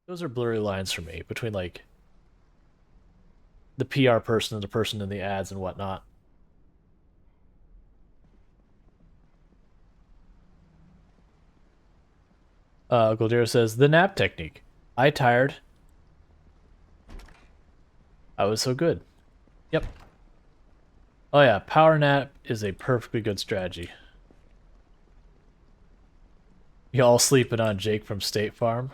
Those are blurry lines for me between like the PR person and the person in the ads and whatnot. Goldero says the nap technique. I tired. I was so good. Yep. Oh yeah, power nap is a perfectly good strategy. Y'all sleeping on Jake from State Farm?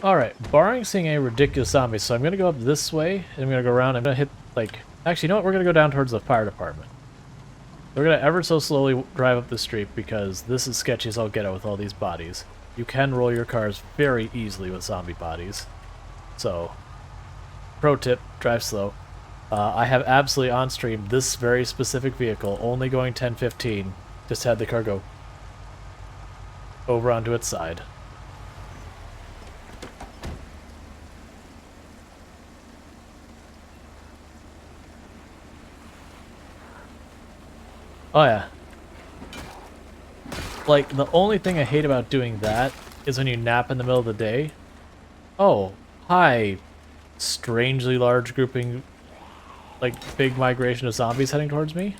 Alright, barring seeing any ridiculous zombies, so I'm gonna go up this way, and I'm gonna go around, I'm gonna hit, like... Actually, you know what? We're gonna go down towards the fire department. We're gonna ever so slowly drive up the street, because this is sketchy as all get out with all these bodies. You can roll your cars very easily with zombie bodies. So, pro tip, drive slow. I have absolutely on stream this very specific vehicle, only going 10-15, just had the car go over onto its side. Oh yeah. Like, the only thing I hate about doing that is when you nap in the middle of the day. Oh, hi, strangely large grouping, like, big migration of zombies heading towards me.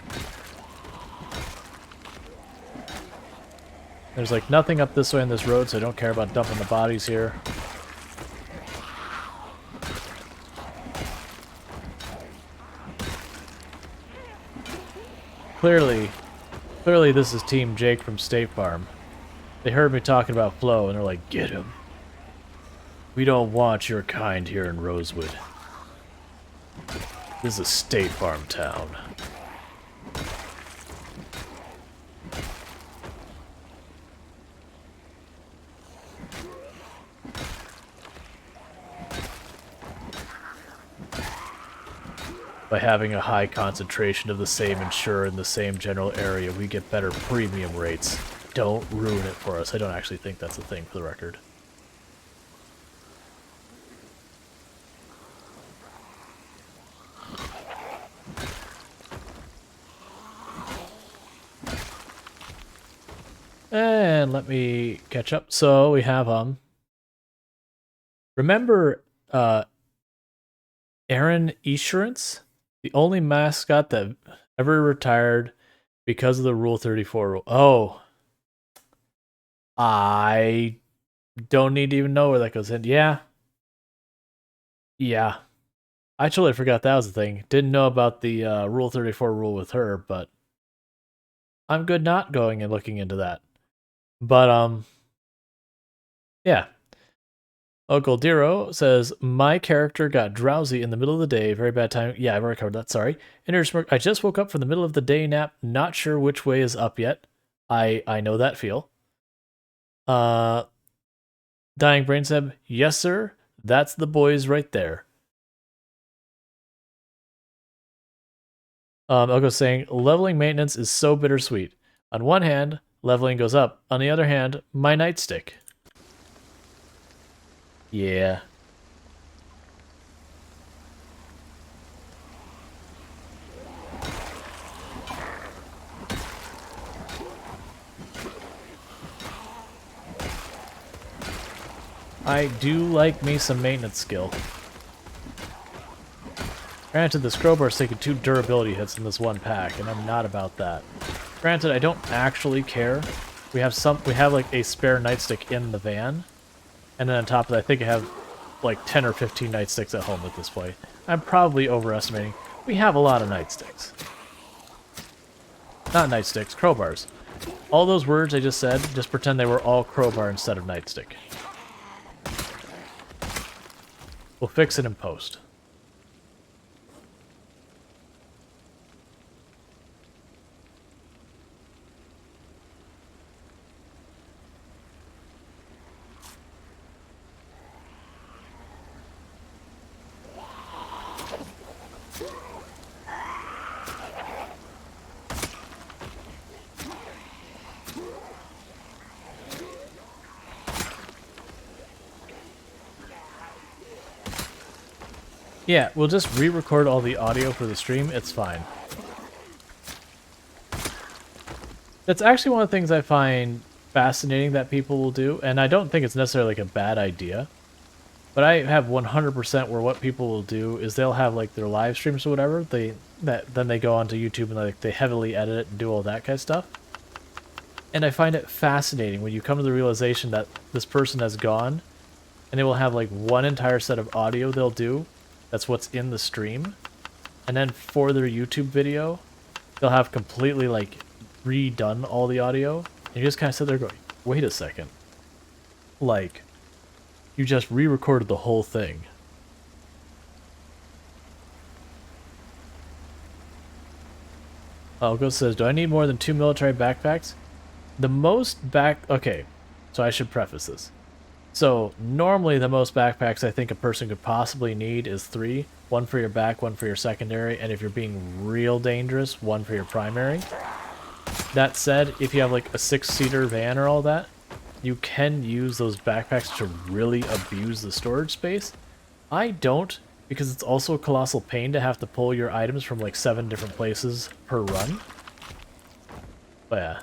There's, like, nothing up this way on this road, so I don't care about dumping the bodies here. Clearly this is Team Jake from State Farm. They heard me talking about Flo, and they're like, get him. We don't want your kind here in Rosewood. This is a State Farm town. By having a high concentration of the same insurer in the same general area, we get better premium rates. Don't ruin it for us. I don't actually think that's a thing, for the record. And let me catch up. So we have, remember, Aaron Esurance? The only mascot that ever retired because of the Rule 34 rule. Oh. I don't need to even know where that goes in. Yeah. Yeah. I totally forgot that was a thing. Didn't know about the Rule 34 rule with her, but I'm good not going and looking into that. But, yeah. Uncle Dero says, my character got drowsy in the middle of the day. Very bad time. Yeah, I've already covered that. Sorry. I just woke up from the middle of the day nap. Not sure which way is up yet. I know that feel. Dying Brain said, yes, sir. That's the boys right there. Elgo's saying, leveling maintenance is so bittersweet. On one hand, leveling goes up. On the other hand, my nightstick. Yeah. I do like me some maintenance skill. Granted, this crowbar's taking 2 durability hits in this one pack, and I'm not about that. Granted, I don't actually care. We have like a spare nightstick in the van, and then on top of that, I think I have like 10 or 15 nightsticks at home at this point. I'm probably overestimating. We have a lot of nightsticks. Not nightsticks, crowbars. All those words I just said, just pretend they were all crowbar instead of nightstick. We'll fix it in post. Yeah, we'll just re-record all the audio for the stream. It's fine. That's actually one of the things I find fascinating that people will do, and I don't think it's necessarily like a bad idea. But I have 100% where what people will do is they'll have like their live streams or whatever. Then they go onto YouTube and they heavily edit it and do all that kind of stuff. And I find it fascinating when you come to the realization that this person has gone, and they will have like one entire set of audio they'll do. That's what's in the stream. And then for their YouTube video, they'll have completely like redone all the audio. And you just kind of sit there going, wait a second. Like, you just re-recorded the whole thing. Algo says, do I need more than 2 military backpacks? The most okay, so I should preface this. So, normally the most backpacks I think a person could possibly need is 3. 1 for your back, 1 for your secondary, and if you're being real dangerous, 1 for your primary. That said, if you have like a 6-seater van or all that, you can use those backpacks to really abuse the storage space. I don't, because it's also a colossal pain to have to pull your items from like 7 different places per run. But yeah.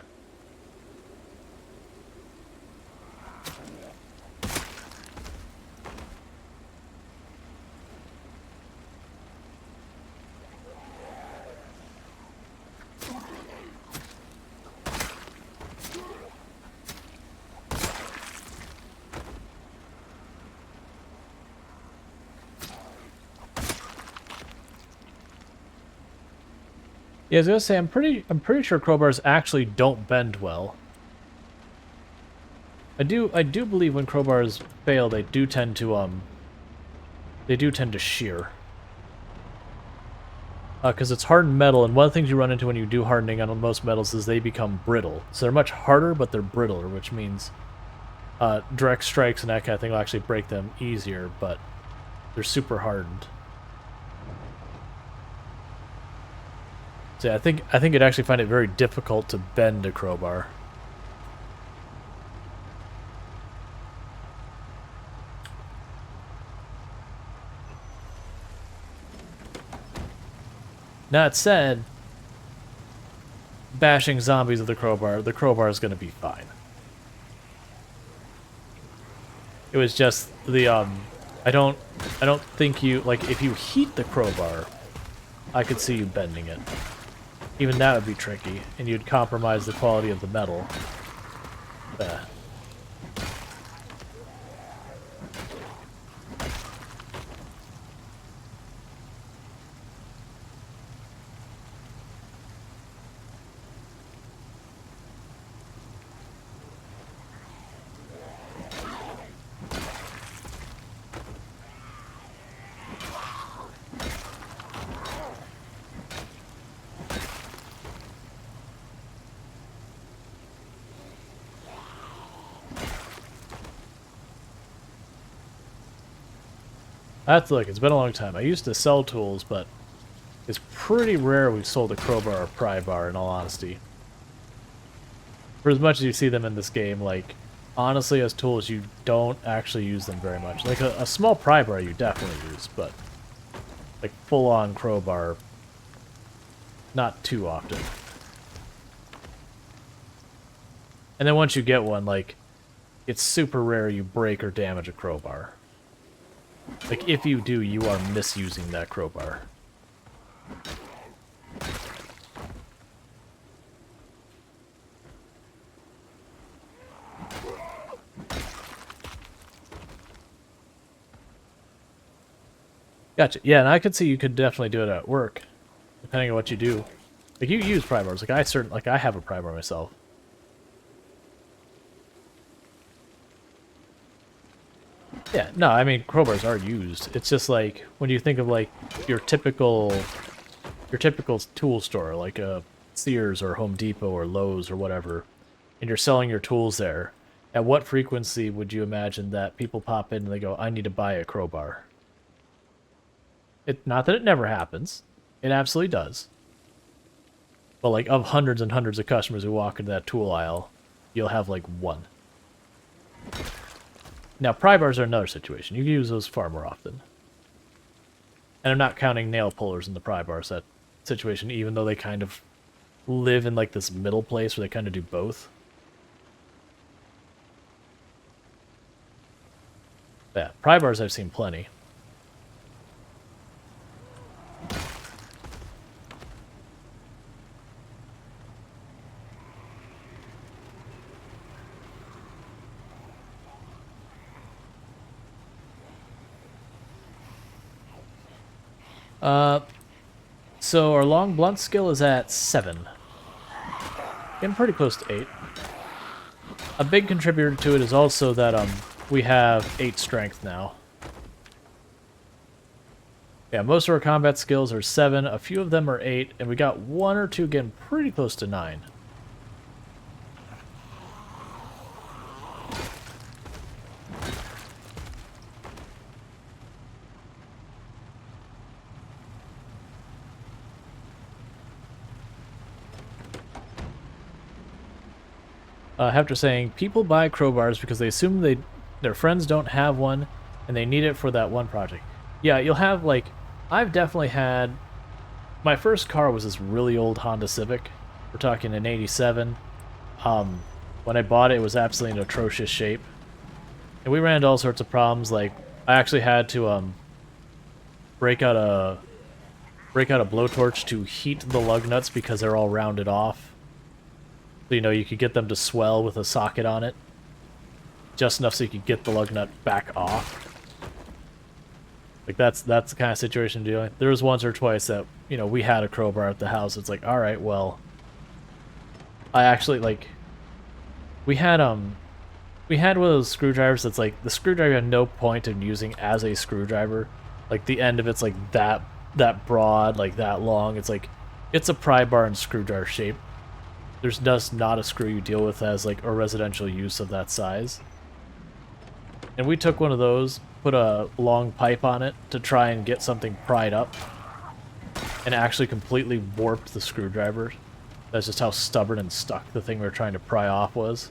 Yeah, I was gonna say I'm pretty sure crowbars actually don't bend well. I do believe when crowbars fail, they do tend to shear. Because it's hardened metal, and one of the things you run into when you do hardening on most metals is they become brittle. So they're much harder, but they're brittler, which means direct strikes and that kind of thing will actually break them easier, but they're super hardened. So yeah, I think I'd actually find it very difficult to bend a crowbar. That said, bashing zombies with the crowbar is going to be fine. It was just the I don't think you like if you heat the crowbar, I could see you bending it. Even that would be tricky, and you'd compromise the quality of the metal. That's look, it's been a long time. I used to sell tools, but it's pretty rare we've sold a crowbar or pry bar, in all honesty. For as much as you see them in this game, like, honestly, as tools, you don't actually use them very much. Like, a small pry bar you definitely use, but, like, full-on crowbar, not too often. And then once you get one, like, it's super rare you break or damage a crowbar. Like, if you do, you are misusing that crowbar. Gotcha. Yeah, and I could see you could definitely do it at work, depending on what you do. Like, you use pry bars. Like, I have a pry bar myself. Yeah, no, I mean, crowbars are used. It's just like, when you think of, like, your typical tool store, like a Sears or Home Depot or Lowe's or whatever, and you're selling your tools there, at what frequency would you imagine that people pop in and they go, I need to buy a crowbar? Not that it never happens. It absolutely does. But, like, of hundreds and hundreds of customers who walk into that tool aisle, you'll have, like, one. Now, pry bars are another situation. You can use those far more often. And I'm not counting nail pullers in the pry bar set situation, even though they kind of live in like this middle place where they kind of do both. Yeah, pry bars I've seen plenty. So our long blunt skill is at 7. Getting pretty close to 8. A big contributor to it is also that we have 8 strength now. Yeah, most of our combat skills are 7, a few of them are 8, and we got 1 or 2 getting pretty close to 9. After saying, people buy crowbars because they assume their friends don't have one, and they need it for that one project. Yeah, you'll have, like, I've definitely had... My first car was this really old Honda Civic. We're talking an 87. When I bought it, it was absolutely in atrocious shape. And we ran into all sorts of problems, like, I actually had to, break out a blowtorch to heat the lug nuts because they're all rounded off. So, you know, you could get them to swell with a socket on it. Just enough so you could get the lug nut back off. Like, that's the kind of situation to deal with. There was once or twice that, you know, we had a crowbar at the house. It's like, alright, well... I actually, like... We had one of those screwdrivers that's like, the screwdriver had no point in using as a screwdriver. Like, the end of it's like that broad, like that long. It's like, it's a pry bar and screwdriver shape. There's just not a screw you deal with as like a residential use of that size. And we took one of those, put a long pipe on it to try and get something pried up, and actually completely warped the screwdriver. That's just how stubborn and stuck the thing we were trying to pry off was.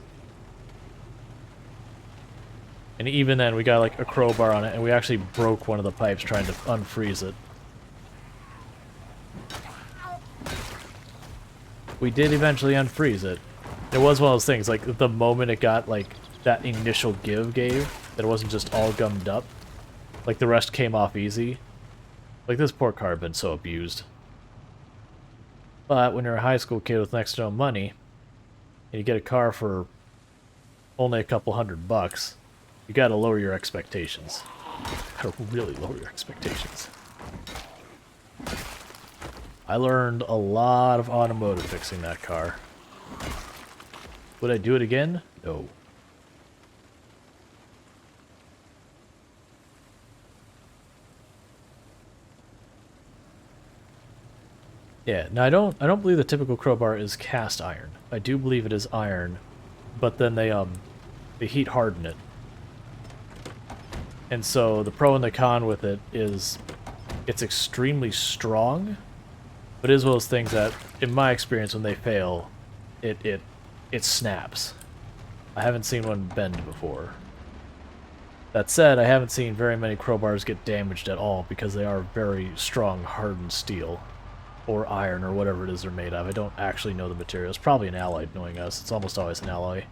And even then, we got like a crowbar on it, and we actually broke one of the pipes trying to unfreeze it. We did eventually unfreeze it. It was one of those things, like, the moment it got, like, that initial give gave, that it wasn't just all gummed up. Like, the rest came off easy. Like, this poor car had been so abused. But when you're a high school kid with next to no money, and you get a car for only a couple $100, you gotta lower your expectations. You gotta really lower your expectations. I learned a lot of automotive fixing that car. Would I do it again? No. Yeah, now I don't believe the typical crowbar is cast iron. I do believe it is iron, but then they heat harden it. And so the pro and the con with it is it's extremely strong. But it is one of those things that, in my experience, when they fail, it snaps. I haven't seen one bend before. That said, I haven't seen very many crowbars get damaged at all because they are very strong, hardened steel. Or iron, or whatever it is they're made of. I don't actually know the material. It's probably an alloy, knowing us. It's almost always an alloy.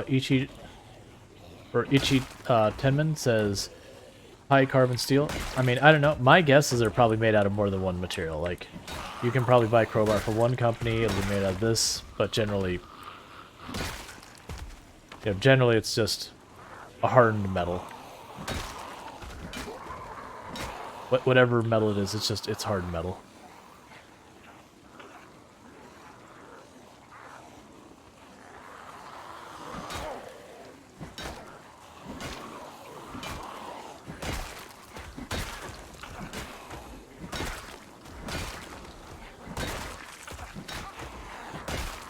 Ichi Tenman says, high carbon steel. I mean, I don't know. My guess is they're probably made out of more than one material. Like, you can probably buy a crowbar from one company, it'll be made out of this, but generally, you know, generally it's just a hardened metal. Whatever metal it is, it's hardened metal.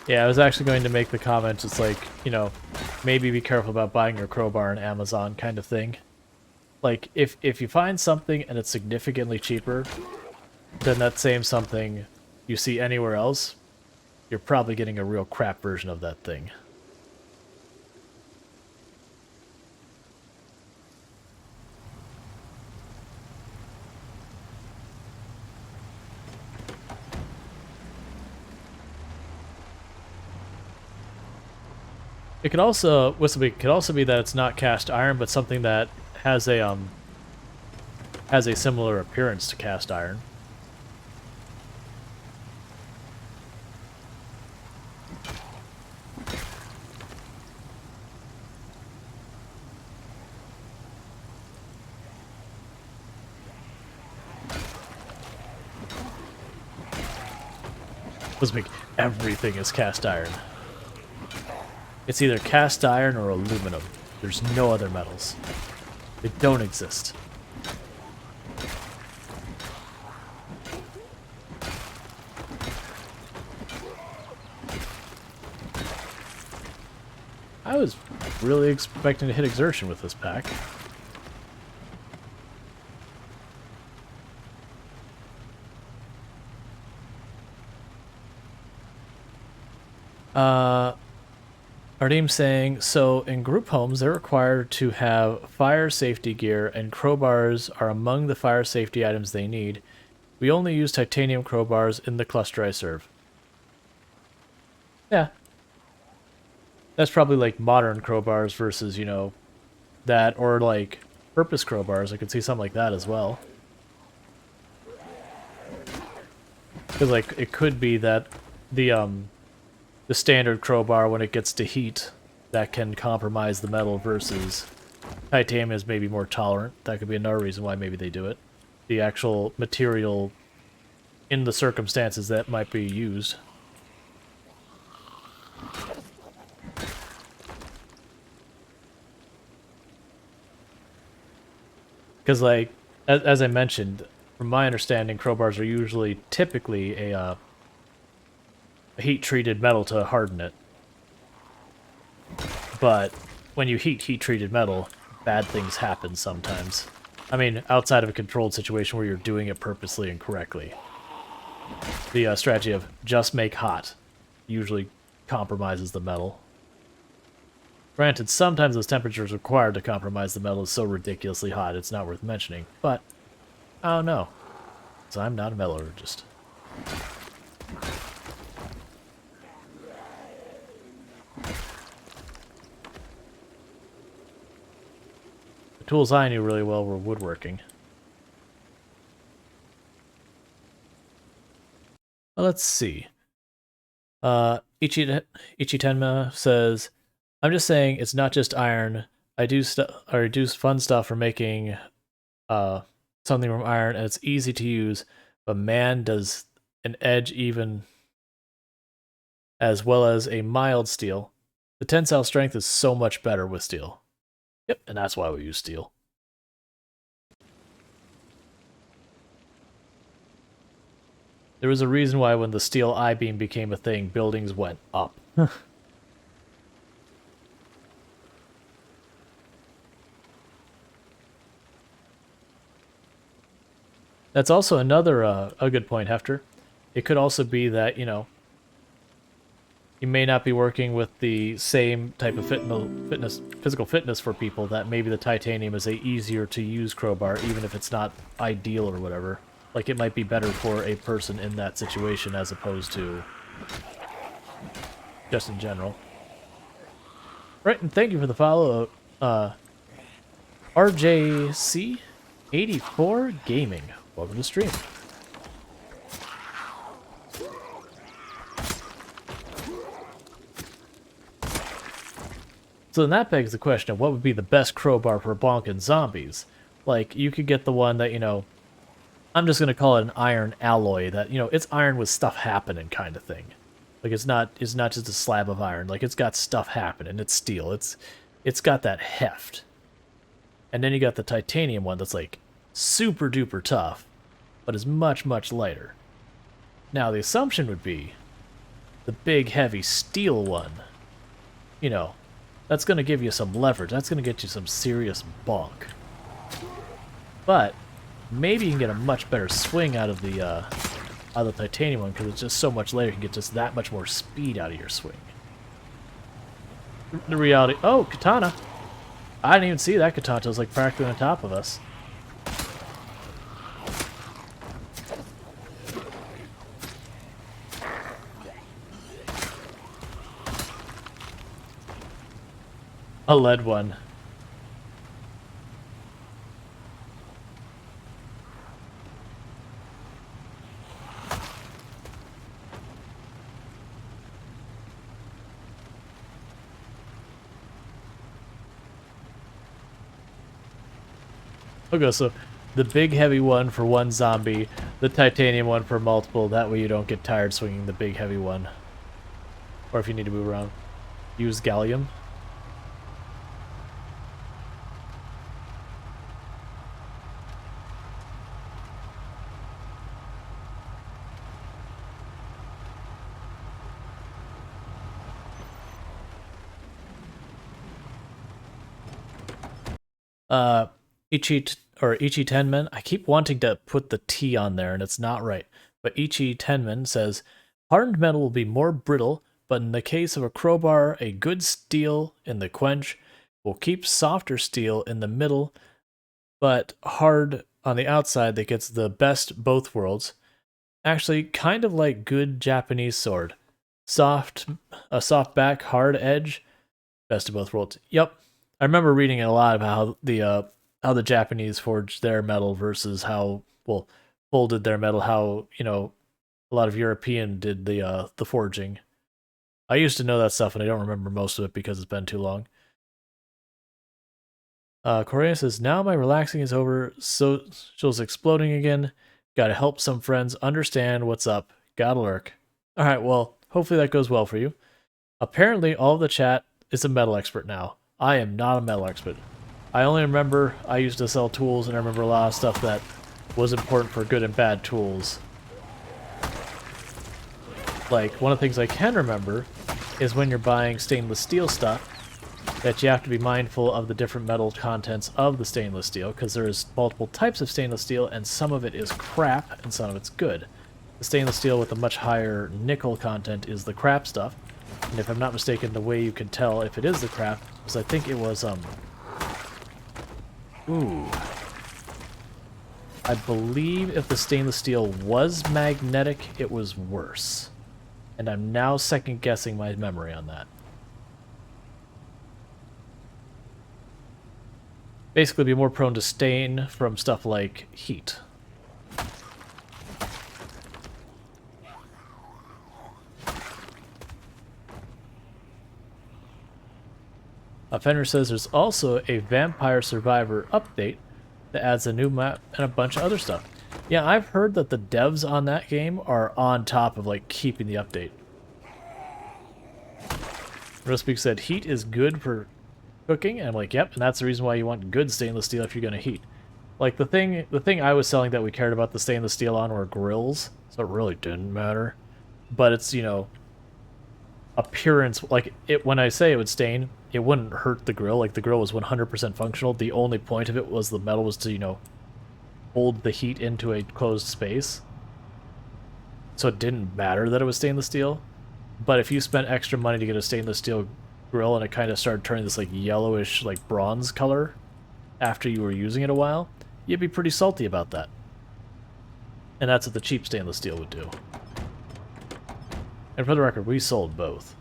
Yeah, I was actually going to make the comment, it's like, you know, maybe be careful about buying your crowbar on Amazon kind of thing. Like, if you find something and it's significantly cheaper than that same something you see anywhere else, you're probably getting a real crap version of that thing. It could also, it could also be that it's not cast iron, but something that has a similar appearance to cast iron. Everything is cast iron. It's either cast iron or aluminum. There's no other metals. They don't exist. I was really expecting to hit exertion with this pack. Ardeem saying, so in group homes, they're required to have fire safety gear, and crowbars are among the fire safety items they need. We only use titanium crowbars in the cluster I serve. Yeah. That's probably like modern crowbars versus, you know, that, or like purpose crowbars. I could see something like that as well. Because like it could be that the standard crowbar, when it gets to heat, that can compromise the metal versus titanium is maybe more tolerant. That could be another reason why maybe they do it. The actual material in the circumstances that might be used. Because, like, as I mentioned, from my understanding, crowbars are usually typically a heat-treated metal to harden it. But when you heat-treated metal, bad things happen sometimes. I mean, outside of a controlled situation where you're doing it purposely and correctly. The strategy of just make hot usually compromises the metal. Granted, sometimes those temperatures required to compromise the metal is so ridiculously hot it's not worth mentioning, but I don't know, because I'm not a metallurgist. The tools I knew really well were woodworking. Well, let's see. Ichitenma says, I'm just saying it's not just iron. I do fun stuff for making something from iron, and it's easy to use, but man, does an edge even as well as a mild steel. The tensile strength is so much better with steel. Yep, and that's why we use steel. There was a reason why when the steel I-beam became a thing, buildings went up. That's also another a good point, Hefter. It could also be that, you know, you may not be working with the same type of physical fitness for people, that maybe the titanium is a easier to use crowbar, even if it's not ideal or whatever. Like, it might be better for a person in that situation as opposed to just in general. Right, and thank you for the follow, RJC84 Gaming. Welcome to the stream. So then that begs the question of what would be the best crowbar for bonking zombies. Like, you could get the one that, you know, I'm just going to call it an iron alloy, that, you know, it's iron with stuff happening kind of thing. Like, it's not just a slab of iron. Like, it's got stuff happening. It's steel. It's got that heft. And then you got the titanium one that's, like, super duper tough, but is much, much lighter. Now, the assumption would be the big heavy steel one, you know, that's going to give you some leverage. That's going to get you some serious bonk. But maybe you can get a much better swing out of the titanium one because it's just so much later. You can get just that much more speed out of your swing. The reality... Oh, katana! I didn't even see that katana. It was like practically on top of us. A lead one. Okay, so the big heavy one for one zombie, the titanium one for multiple. That way you don't get tired swinging the big heavy one. Or if you need to move around, use gallium. Ichi Tenman. I keep wanting to put the T on there, and it's not right. But Ichi Tenman says, hardened metal will be more brittle, but in the case of a crowbar, a good steel in the quench will keep softer steel in the middle, but hard on the outside that gets the best both worlds. Actually, kind of like good Japanese sword. A soft back, hard edge, best of both worlds. Yep. I remember reading a lot about how the Japanese forged their metal versus how, well, folded their metal, how, you know, a lot of European did the forging. I used to know that stuff and I don't remember most of it because it's been too long. Correa says, now my relaxing is over, social's exploding again. Gotta help some friends understand what's up. Gotta lurk. Alright, well, hopefully that goes well for you. Apparently all of the chat is a metal expert now. I am not a metal expert. I only remember I used to sell tools, and I remember a lot of stuff that was important for good and bad tools. Like, one of the things I can remember is when you're buying stainless steel stuff, that you have to be mindful of the different metal contents of the stainless steel, because there's multiple types of stainless steel, and some of it is crap, and some of it's good. The stainless steel with a much higher nickel content is the crap stuff, and if I'm not mistaken, the way you can tell if it is the crap is I think it was, I believe if the stainless steel was magnetic, it was worse. And I'm now second-guessing my memory on that. Basically, be more prone to stain from stuff like heat. Fenrir says there's also a Vampire Survivor update that adds a new map and a bunch of other stuff. Yeah, I've heard that the devs on that game are on top of, like, keeping the update. Rospeak said, heat is good for cooking, and I'm like, yep, and that's the reason why you want good stainless steel if you're going to heat. Like, the thing I was selling that we cared about the stainless steel on were grills, so it really didn't matter. But it's, you know, appearance, like, when I say it would stain, it wouldn't hurt the grill. Like, the grill was 100% functional. The only point of it was the metal was to, you know, hold the heat into a closed space. So it didn't matter that it was stainless steel. But if you spent extra money to get a stainless steel grill and it kind of started turning this, like, yellowish, like, bronze color after you were using it a while, you'd be pretty salty about that. And that's what the cheap stainless steel would do. And for the record, we sold both.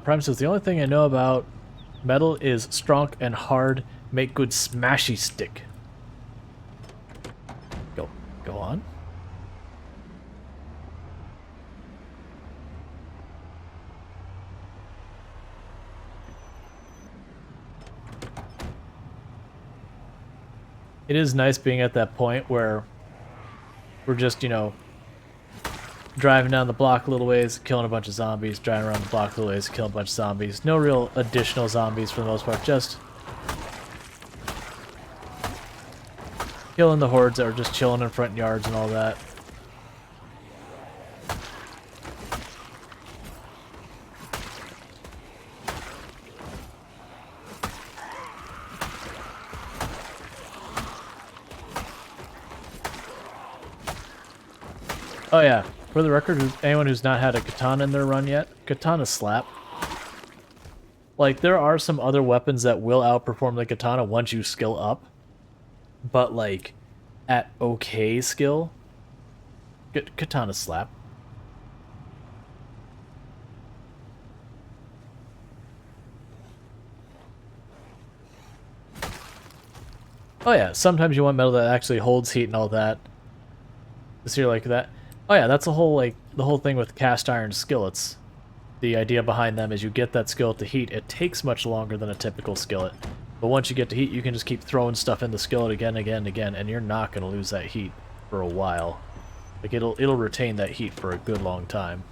Prime says, the only thing I know about metal is strong and hard, make good smashy stick. Go on. It is nice being at that point where we're just, you know, driving down the block a little ways, killing a bunch of zombies, driving around the block a little ways, killing a bunch of zombies. No real additional zombies for the most part, just killing the hordes that are just chilling in front yards and all that. Oh yeah, for the record, anyone who's not had a katana in their run yet, katana slap. Like, there are some other weapons that will outperform the katana once you skill up, but like, at okay skill, katana slap. Oh yeah, sometimes you want metal that actually holds heat and all that. So you're like that. Oh yeah, that's the whole thing with cast iron skillets. The idea behind them is you get that skillet to heat. It takes much longer than a typical skillet. But once you get to heat, you can just keep throwing stuff in the skillet again, again, again, and you're not going to lose that heat for a while. Like, it'll retain that heat for a good long time.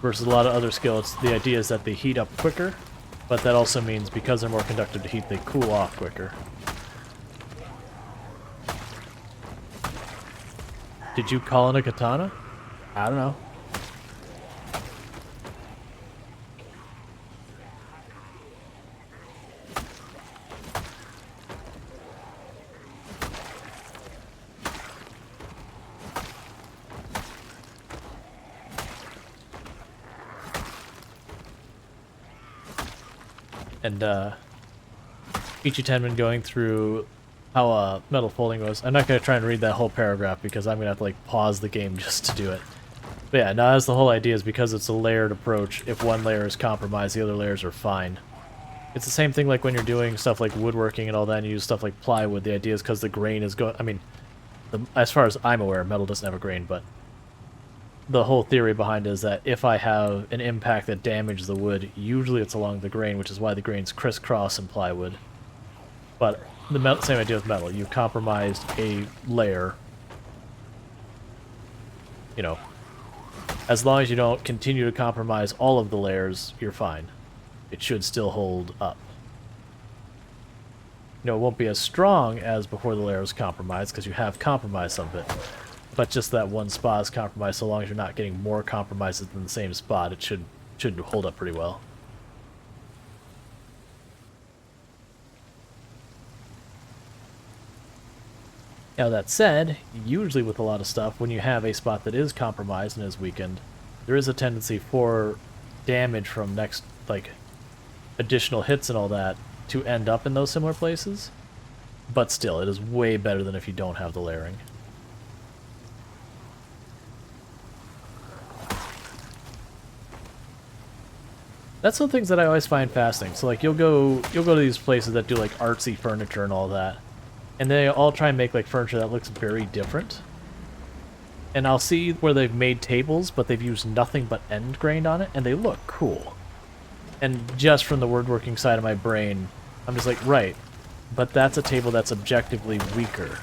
Versus a lot of other skillets, the idea is that they heat up quicker, but that also means because they're more conductive to heat, they cool off quicker. Did you call in a katana? I don't know. And Ichi Tenman going through how metal folding goes. I'm not going to try and read that whole paragraph because I'm going to have to like pause the game just to do it. But yeah, now that's the whole idea, is because it's a layered approach, if one layer is compromised, the other layers are fine. It's the same thing like when you're doing stuff like woodworking and all that, and you use stuff like plywood. The idea is because the grain is going... I mean, as far as I'm aware, metal doesn't have a grain, but the whole theory behind it is that if I have an impact that damages the wood, usually it's along the grain, which is why the grains crisscross in plywood. But the same idea with metal. You compromised a layer. You know, as long as you don't continue to compromise all of the layers, you're fine. It should still hold up. You know, it won't be as strong as before the layer was compromised, because you have compromised some of it. But just that one spot is compromised, so long as you're not getting more compromises than the same spot, it should hold up pretty well. Now that said, usually with a lot of stuff, when you have a spot that is compromised and is weakened, there is a tendency for damage from next, like, additional hits and all that to end up in those similar places. But still, it is way better than if you don't have the layering. That's some things that I always find fascinating. So like you'll go to these places that do like artsy furniture and all that, and they all try and make like furniture that looks very different. And I'll see where they've made tables, but they've used nothing but end grain on it, and they look cool. And just from the woodworking side of my brain, I'm just like, right, but that's a table that's objectively weaker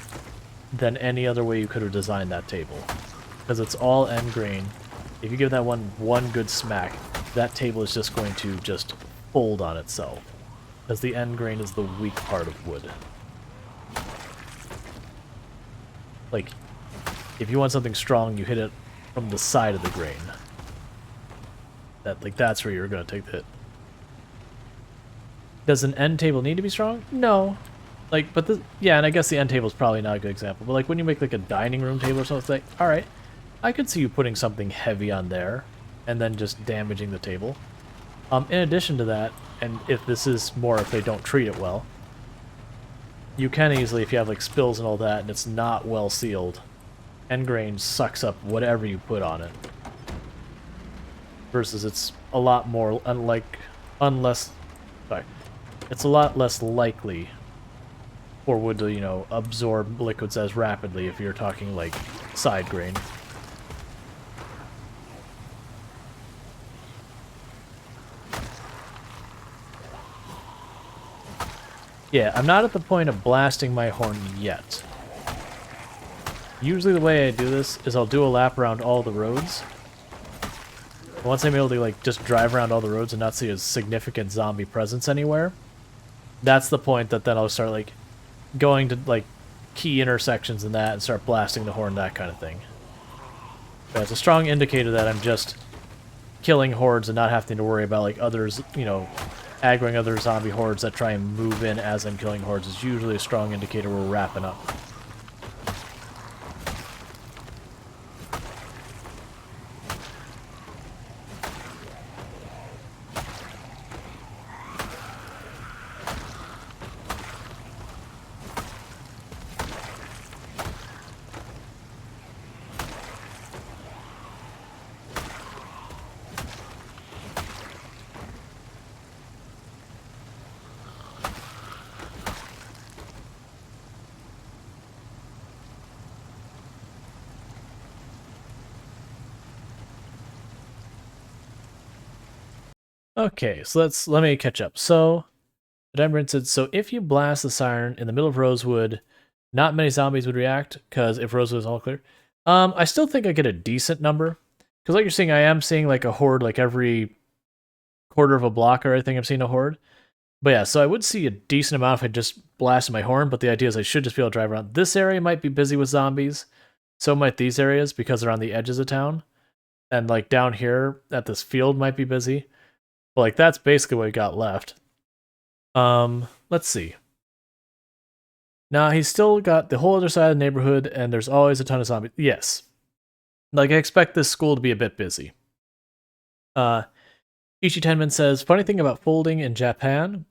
than any other way you could have designed that table. Because it's all end grain. If you give that one good smack, that table is just going to just fold on itself. Because the end grain is the weak part of wood. Like, if you want something strong, you hit it from the side of the grain. That's where you're going to take the hit. Does an end table need to be strong? No. Like, but yeah, and I guess the end table is probably not a good example. But like when you make like a dining room table or something, like, all right, I could see you putting something heavy on there and then just damaging the table. In addition to that, and if this is more if they don't treat it well, you can easily, if you have like spills and all that and it's not well sealed, end grain sucks up whatever you put on it. Versus it's a lot more it's a lot less likely for wood to, you know, absorb liquids as rapidly if you're talking like side grain. Yeah, I'm not at the point of blasting my horn yet. Usually the way I do this is I'll do a lap around all the roads. Once I'm able to like just drive around all the roads and not see a significant zombie presence anywhere, that's the point that then I'll start like going to like key intersections and that and start blasting the horn, that kind of thing. But it's a strong indicator that I'm just killing hordes and not having to worry about like others, you know, aggroing other zombie hordes that try and move in as I'm killing hordes is usually a strong indicator we're wrapping up. Okay, so let me catch up. So, Dembrand said, so if you blast the siren in the middle of Rosewood, not many zombies would react, because if Rosewood is all clear. I still think I get a decent number. Because like you're seeing, I am seeing like a horde like every quarter of a block or I think I'm seeing a horde. But yeah, so I would see a decent amount if I just blasted my horn, but the idea is I should just be able to drive around. This area might be busy with zombies. So might these areas, because they're on the edges of town. And like down here at this field might be busy. But like that's basically what we got left. Let's see. Now he's still got the whole other side of the neighborhood, and there's always a ton of zombies. Yes. Like I expect this school to be a bit busy. Ichi Tenman says, funny thing about folding in Japan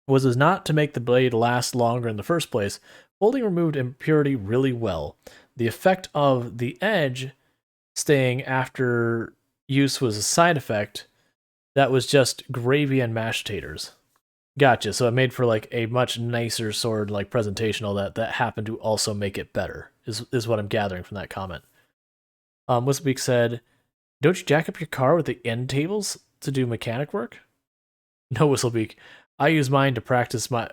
was not to make the blade last longer in the first place. Folding removed impurity really well. The effect of the edge staying after use was a side effect that was just gravy and mashed taters. Gotcha. So it made for like a much nicer sword, like presentation, all that happened to also make it better, is what I'm gathering from that comment. Wisbeak said, don't you jack up your car with the end tables to do mechanic work? No, Whistlebeak. I use mine to practice for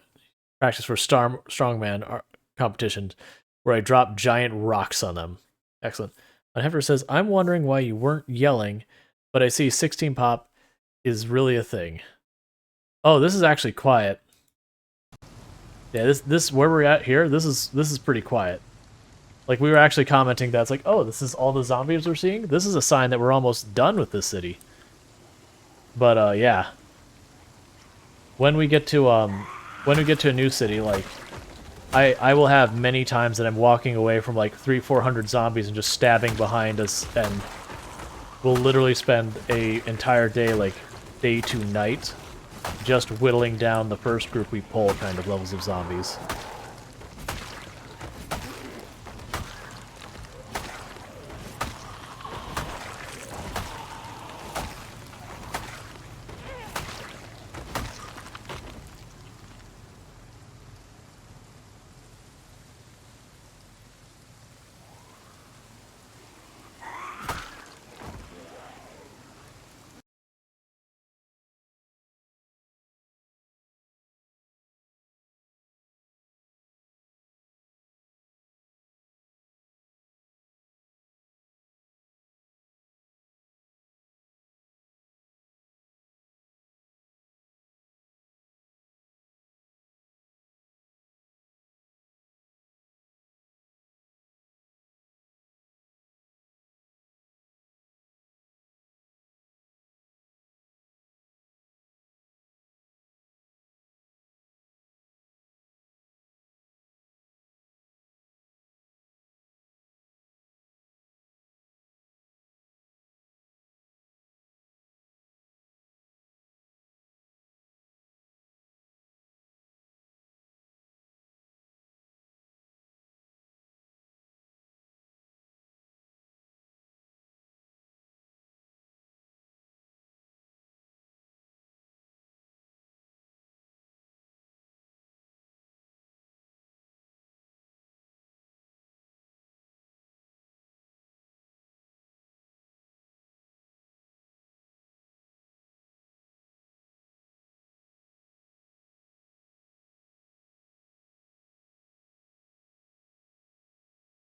strongman competitions where I drop giant rocks on them. Excellent. And Heifer says, I'm wondering why you weren't yelling, but I see 16 pop is really a thing. Oh, this is actually quiet. Yeah, this where we're at here, this is pretty quiet. Like we were actually commenting that's like, oh, this is all the zombies we're seeing? This is a sign that we're almost done with this city. But yeah. When we get to a new city, like I will have many times that I'm walking away from like 300-400 zombies and just stabbing behind us, and we'll literally spend a entire day, like day to night, just whittling down the first group we pull kind of levels of zombies.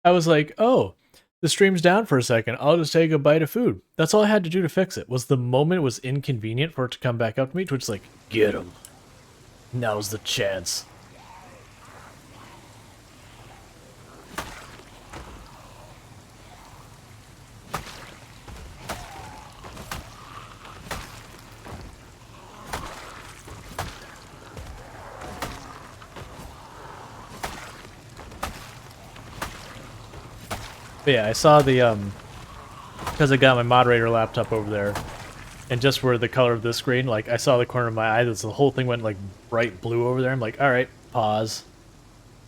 I was like, oh, the stream's down for a second. I'll just take a bite of food. That's all I had to do to fix it. Was the moment it was inconvenient for it to come back up to me. Twitch's like, get him. Now's the chance. But yeah, I saw the, because I got my moderator laptop over there, and just where the color of this screen, like, I saw the corner of my eye, the whole thing went, like, bright blue over there. I'm like, alright, pause.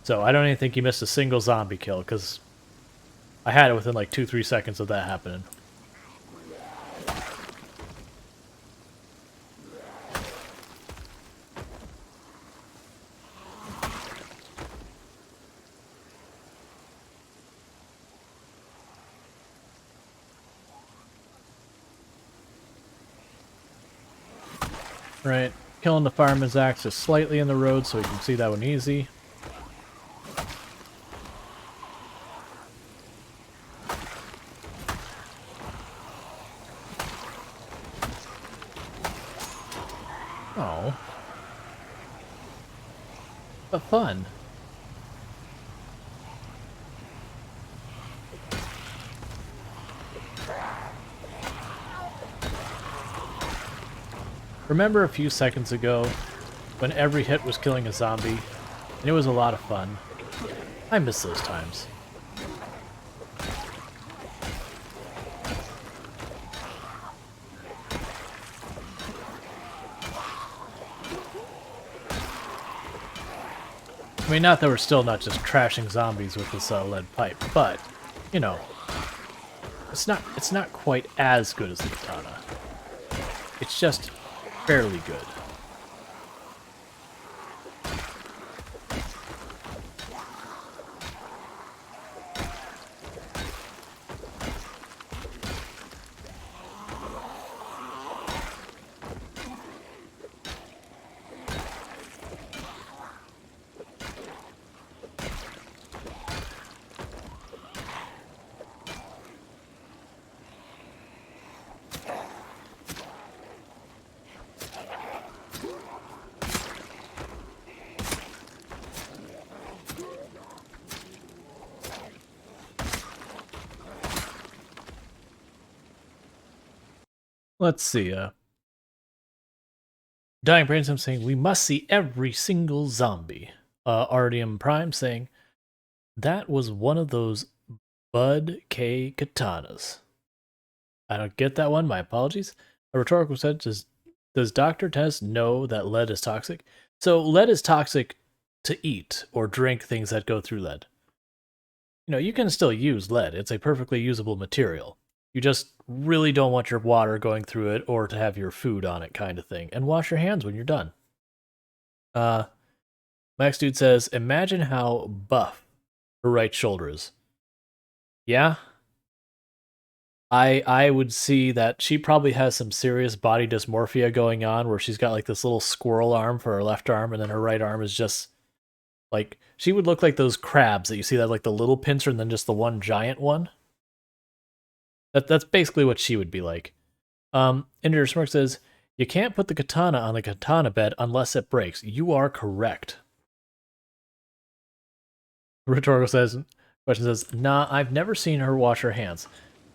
So I don't even think you missed a single zombie kill, because I had it within, like, 2-3 seconds of that happening. Right, killing the fireman's axe just slightly in the road so we can see that one easy. Oh. But fun. Remember a few seconds ago when every hit was killing a zombie, and it was a lot of fun? I miss those times. I mean, not that we're still not just trashing zombies with this lead pipe, but, you know, it's not quite as good as the katana. It's just fairly good. Let's see, Dying Brainstorm saying, we must see every single zombie. Ardium Prime saying, that was one of those Bud K katanas. I don't get that one, my apologies. A rhetorical said, does Dr. Tess know that lead is toxic? So lead is toxic to eat or drink things that go through lead. You know, you can still use lead. It's a perfectly usable material. You just really don't want your water going through it or to have your food on it kind of thing. And wash your hands when you're done. Max Dude says, imagine how buff her right shoulder is. Yeah? I would see that she probably has some serious body dysmorphia going on where she's got like this little squirrel arm for her left arm and then her right arm is just like, she would look like those crabs that you see that like the little pincer and then just the one giant one. That's basically what she would be like. Ender Smirk says, you can't put the katana on the katana bed unless it breaks. You are correct. Rhetorical question says, nah, I've never seen her wash her hands.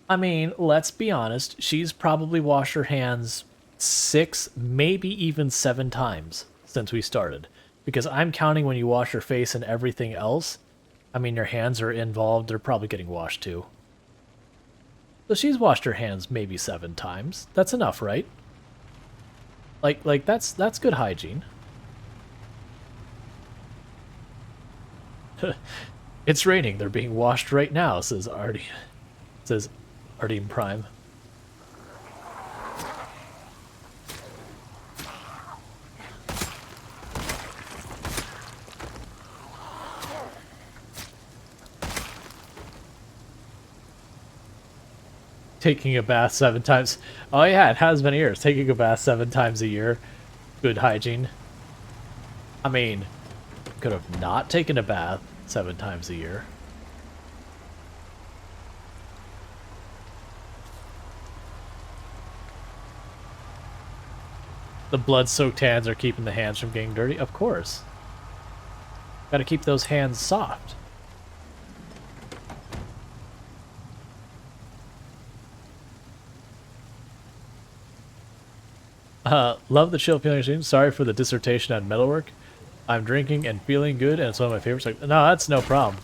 I mean, let's be honest, she's probably washed her hands 6, maybe even 7 times since we started. Because I'm counting when you wash your face and everything else. I mean, your hands are involved, they're probably getting washed too. So she's washed her hands maybe 7 times. That's enough, right? Like that's good hygiene. It's raining. They're being washed right now, says Artie. Says Artine Prime. Taking a bath 7 times. Oh yeah, it has been years. Taking a bath 7 times a year. Good hygiene. I mean, could have not taken a bath 7 times a year. The blood-soaked hands are keeping the hands from getting dirty? Of course. Gotta keep those hands soft. Love the chill feeling stream. Sorry for the dissertation on metalwork. I'm drinking and feeling good, and it's one of my favorites. Like, no, that's no problem.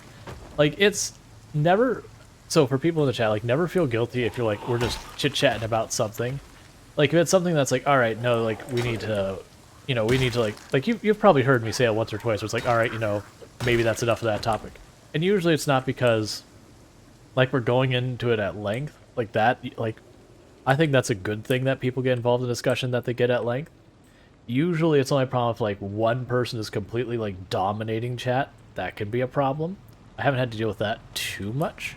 Like, it's never... So, for people in the chat, like, never feel guilty if you're like, we're just chit-chatting about something. Like, if it's something that's like, alright, no, like, we need to... You know, we need to, like you've probably heard me say it once or twice, where it's like, alright, you know, maybe that's enough of that topic. And usually it's not because, like, we're going into it at length, like that, like, I think that's a good thing that people get involved in discussion that they get at length. Usually it's only a problem if, like, one person is completely, like, dominating chat. That could be a problem. I haven't had to deal with that too much.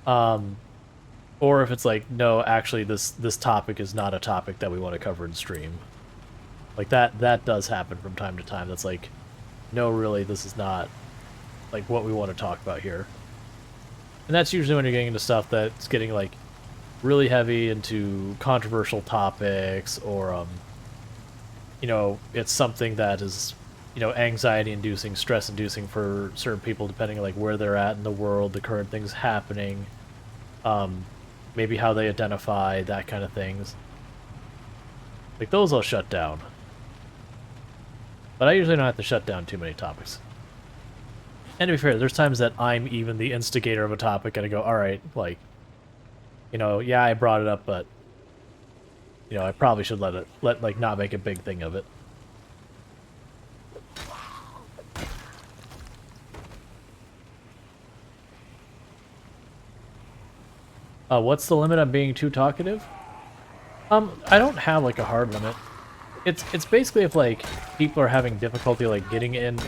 Or if it's like, no, actually, this topic is not a topic that we want to cover in stream. Like, that does happen from time to time. That's like, no, really, this is not, like, what we want to talk about here. And that's usually when you're getting into stuff that's getting, like, really heavy into controversial topics, or, you know, it's something that is, you know, anxiety-inducing, stress-inducing for certain people, depending on, like, where they're at in the world, the current things happening, maybe how they identify, that kind of things. Like, those I'll shut down. But I usually don't have to shut down too many topics. And to be fair, there's times that I'm even the instigator of a topic and I go, alright, like, you know, yeah, I brought it up, but, you know, I probably should like, not make a big thing of it. What's the limit on being too talkative? I don't have, like, a hard limit. It's basically if, like, people are having difficulty, like, getting in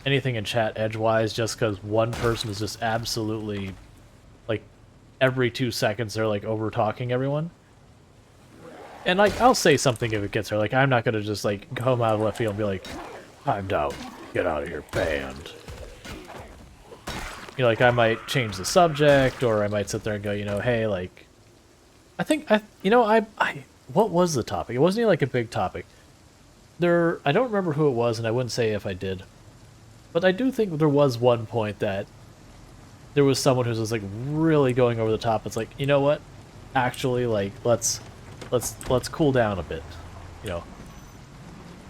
anything in chat edgewise just because one person is just absolutely, like, every 2 seconds they're, like, over-talking everyone. And, like, I'll say something if it gets there. Like, I'm not gonna just, like, come out of left field and be like, timed out, get out of here, banned. You know, like, I might change the subject, or I might sit there and go, you know, hey, like, what was the topic? It wasn't even, like, a big topic. I don't remember who it was, and I wouldn't say if I did. But I do think there was one point that there was someone who was just, like, really going over the top. It's like, you know what? Actually, like, let's cool down a bit. You know,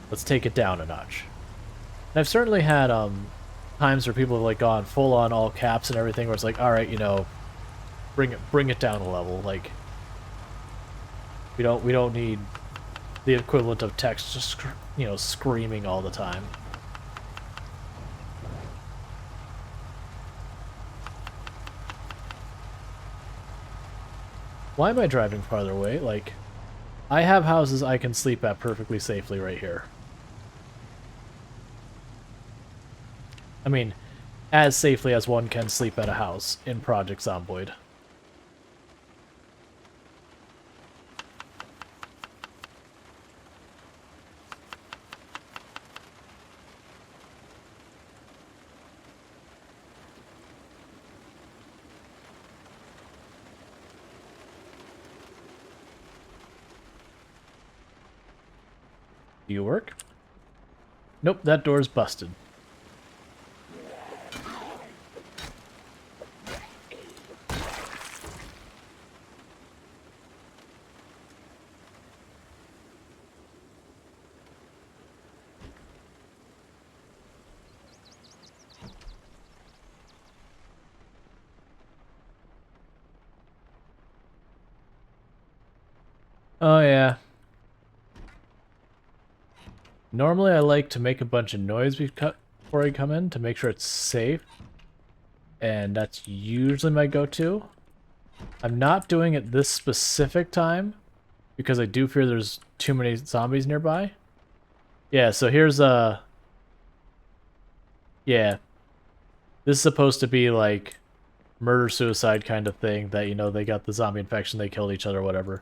let's take it down a notch. And I've certainly had times where people have, like, gone full on all caps and everything, where it's like, all right, you know, bring it down a level. Like, we don't need the equivalent of text just, you know, screaming all the time. Why am I driving farther away? Like, I have houses I can sleep at perfectly safely right here. I mean, as safely as one can sleep at a house in Project Zomboid. Do you work? Nope, that door's busted. Oh yeah. Normally I like to make a bunch of noise before I come in to make sure it's safe. And that's usually my go-to. I'm not doing it this specific time because I do fear there's too many zombies nearby. Yeah, so here's yeah. This is supposed to be like murder-suicide kind of thing that, you know, they got the zombie infection, they killed each other, whatever.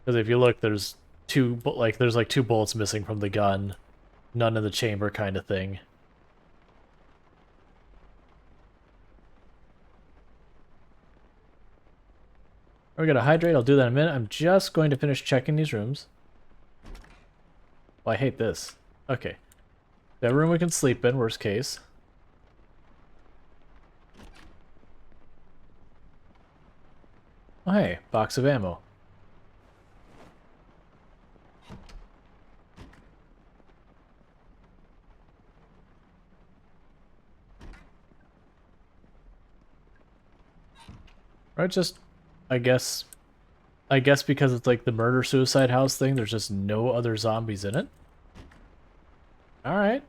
Because if you look, there's two bullets missing from the gun, none in the chamber kind of thing. We're gonna hydrate, I'll do that in a minute. I'm just going to finish checking these rooms. Oh, I hate this. Okay. That room we can sleep in, worst case. Oh, hey, box of ammo. Right, just, I guess because it's like the murder-suicide house thing, there's just no other zombies in it. Alright.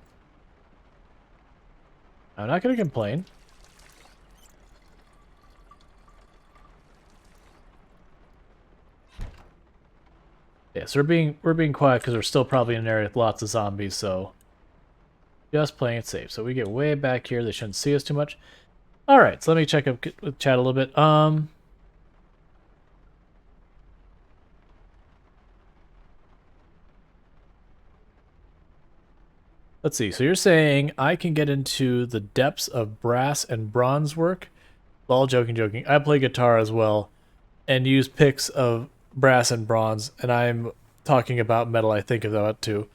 I'm not gonna complain. Yeah, so we're being quiet because we're still probably in an area with lots of zombies, so just playing it safe. So we get way back here, they shouldn't see us too much. Alright, so let me check up with chat a little bit. Let's see. So you're saying I can get into the depths of brass and bronze work? Well, joking, joking. I play guitar as well and use picks of brass and bronze, and I'm talking about metal. I think about it too.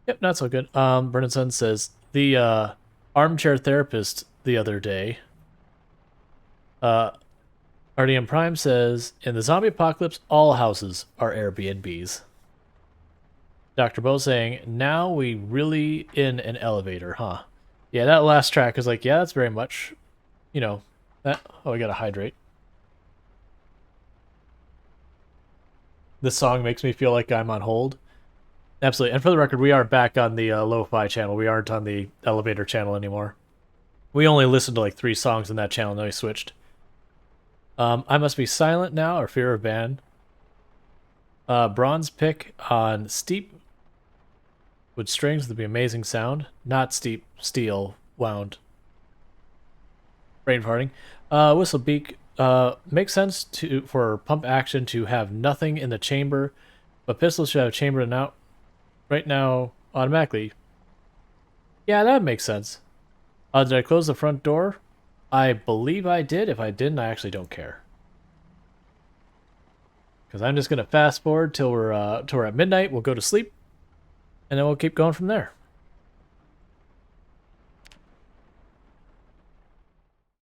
Yep, not so good. Brennan Sun says the armchair therapist the other day. RDM Prime says in the zombie apocalypse, all houses are Airbnbs. Dr. Bo saying, now we really in an elevator, huh? Yeah, that last track is like, yeah, that's very much, you know, that. Oh, I gotta hydrate. This song makes me feel like I'm on hold. Absolutely. And for the record, we are back on the lo-fi channel. We aren't on the elevator channel anymore. We only listened to like 3 songs in that channel, and then we switched. I must be silent now, or fear of ban. Bronze pick on steep with strings would be amazing sound. Not steep, steel, wound. Brain farting. Whistlebeak. Makes sense for pump action to have nothing in the chamber, but pistols should have chamber and out right now automatically. Yeah, that makes sense. Did I close the front door? I believe I did. If I didn't, I actually don't care. Because I'm just gonna fast forward till we're at midnight. We'll go to sleep, and then we'll keep going from there.